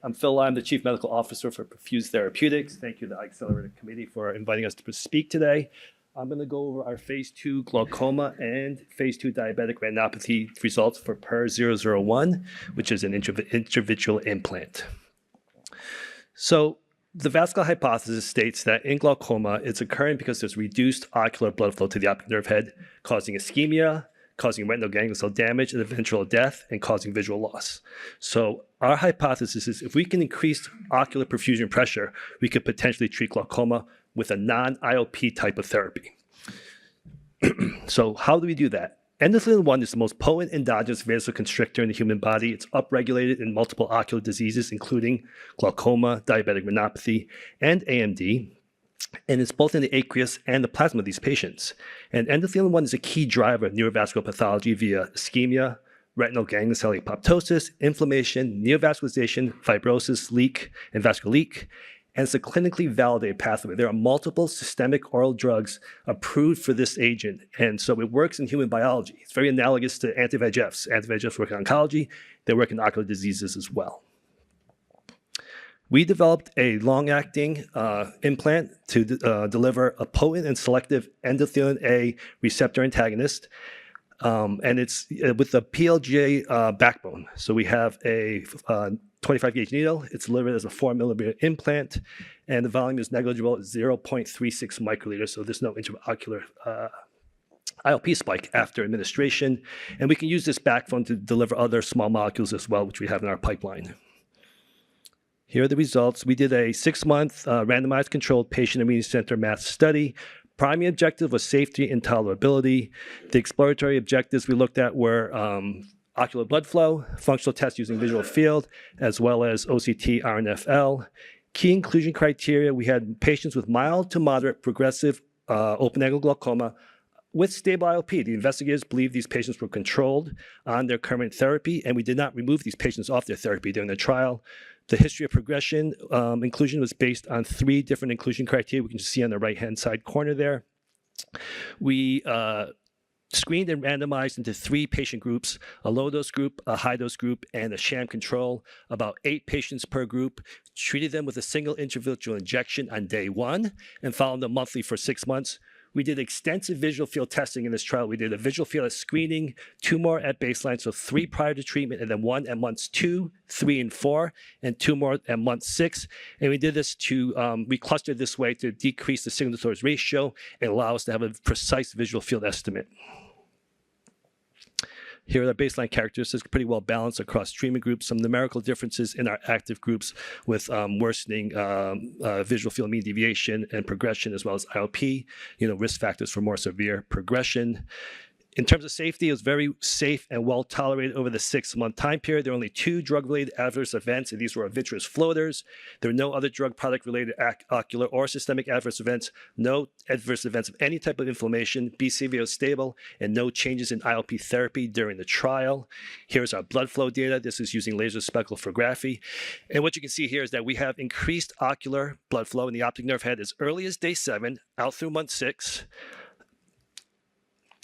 I'm Phil. I'm the Chief Medical Officer for Perfuse Therapeutics. Thank you to the Eyecelerator Committee for inviting us to speak today. I'm going to go over our phase 2 glaucoma and phase 2 diabetic retinopathy results for PER-001, which is an intravitreal implant. So the vascular hypothesis states that in glaucoma, it's occurring because there's reduced ocular blood flow to the optic nerve head, causing ischemia, causing retinal ganglion cell damage and eventual death, and causing visual loss. So our hypothesis is if we can increase ocular perfusion pressure, we could potentially treat glaucoma with a non-IOP type of therapy. So how do we do that? Endothelin-1 is the most potent endogenous vasoconstrictor in the human body. It's upregulated in multiple ocular diseases, including glaucoma, diabetic retinopathy, and AMD. And it's both in the aqueous and the plasma of these patients. And endothelin-1 is a key driver of neurovascular pathology via ischemia, retinal ganglion cell apoptosis, inflammation, neovascularization, fibrosis, leak, and vascular leak. And it's a clinically validated pathway. There are multiple systemic oral drugs approved for this agent. And so it works in human biology. It's very analogous to anti-VEGFs. Anti-VEGFs work in oncology. They work in ocular diseases as well. We developed a long-acting implant to deliver a potent and selective endothelin A receptor antagonist. And it's with a PLGA backbone. So we have a 25-gauge needle. It's delivered as a 4-millimeter implant, and the volume is negligible at 0.36 microliters. So there's no intraocular IOP spike after administration. And we can use this backbone to deliver other small molecules as well, which we have in our pipeline. Here are the results. We did a 6-month randomized controlled patient immune center mass study. Primary objective was safety and tolerability. The exploratory objectives we looked at were ocular blood flow, functional tests using visual field, as well as OCT RNFL. Key inclusion criteria, we had patients with mild to moderate progressive open-angle glaucoma with stable IOP. The investigators believe these patients were controlled on their current therapy, and we did not remove these patients off their therapy during the trial. The history of progression inclusion was based on 3 different inclusion criteria. We can see on the right-hand side corner there. We screened and randomized into 3 patient groups, a low-dose group, a high-dose group, and a sham control, about 8 patients per group, treated them with a single intravitreal injection on day 1, and followed them monthly for 6 months. We did extensive visual field testing in this trial. We did a visual field at screening, 2 more at baseline, so 3 prior to treatment, and then 1 at months 2, 3, and 4, and 2 more at month 6. And we did this to, we clustered this way to decrease the signal-to-noise ratio and allow us to have a precise visual field estimate. Here are the baseline characteristics, pretty well balanced across treatment groups. Some numerical differences in our active groups with worsening visual field mean deviation and progression, as well as IOP, risk factors for more severe progression. In terms of safety, it was very safe and well tolerated over the 6-month time period. There were only 2 drug-related adverse events, and these were vitreous floaters. There were no other drug product-related ocular or systemic adverse events, no adverse events of any type of inflammation, BCVA was stable, and no changes in IOP therapy during the trial. Here's our blood flow data. This is using laser spectrography. And what you can see here is that we have increased ocular blood flow in the optic nerve head as early as day 7, out through month 6.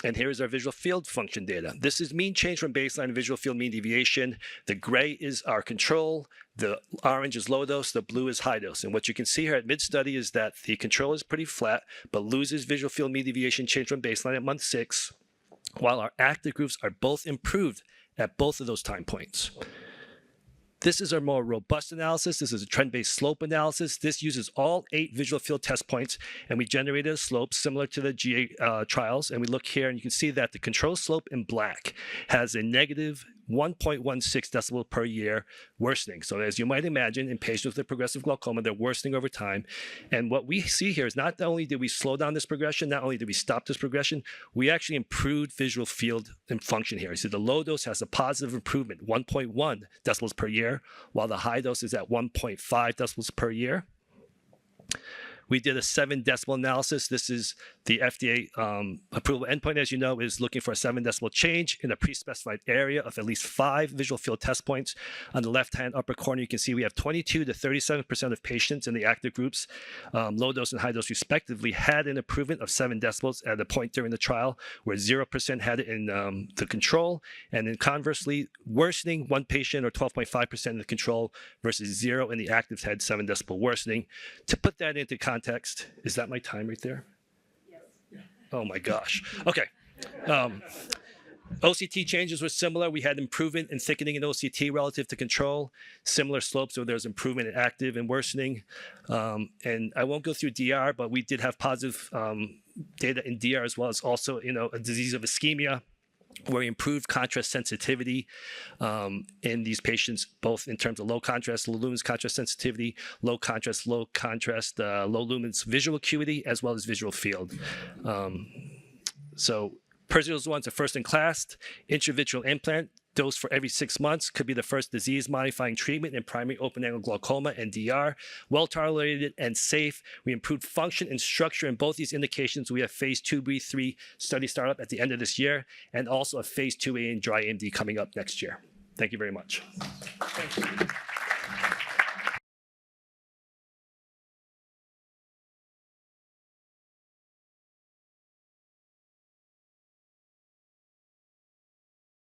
And here is our visual field function data. This is mean change from baseline visual field mean deviation. The gray is our control. The orange is low dose. The blue is high dose. And what you can see here at mid-study is that the control is pretty flat, but loses visual field mean deviation change from baseline at month 6, while our active groups are both improved at both of those time points. This is our more robust analysis. This is a trend-based slope analysis. This uses all 8 visual field test points, and we generated a slope similar to the GA trials. And we look here, and you can see that the control slope in black has a negative 1.16 decibel per year worsening. So as you might imagine, in patients with progressive glaucoma, they're worsening over time. And what we see here is not only did we slow down this progression, not only did we stop this progression, we actually improved visual field and function here. You see the low dose has a positive improvement, 1.1 decibels per year, while the high dose is at 1.5 decibels per year. We did a 7 decibel analysis. This is the FDA approval endpoint, as you know, is looking for a 7 decibel change in a pre-specified area of at least 5 visual field test points. On the left-hand upper corner, you can see we have 22 to 37% of patients in the active groups, low dose and high dose respectively, had an improvement of 7 decibels at a point during the trial, where 0% had it in the control, and then conversely, worsening, 1 patient or 12.5% in the control versus 0 in the actives had 7 decibel worsening. To put that into context, is that my time right there? Yes. Oh my gosh. Okay. OCT changes were similar. We had improvement in thickening in OCT relative to control, similar slopes, so there's improvement in active and worsening. And I won't go through DR, but we did have positive data in DR as well as also, a disease of ischemia, where we improved contrast sensitivity in these patients, both in terms of low contrast, low lumens contrast sensitivity, low contrast, low lumens visual acuity, as well as visual field. So Perfuse one's a first-in-class intravitreal implant, dosed for every 6 months, could be the first disease-modifying treatment in primary open-angle glaucoma and DR. Well-tolerated and safe. We improved function and structure in both these indications. We have phase 2b/3 study startup at the end of this year, and also a phase 2a in dry AMD coming up next year. Thank you very much. Thank you.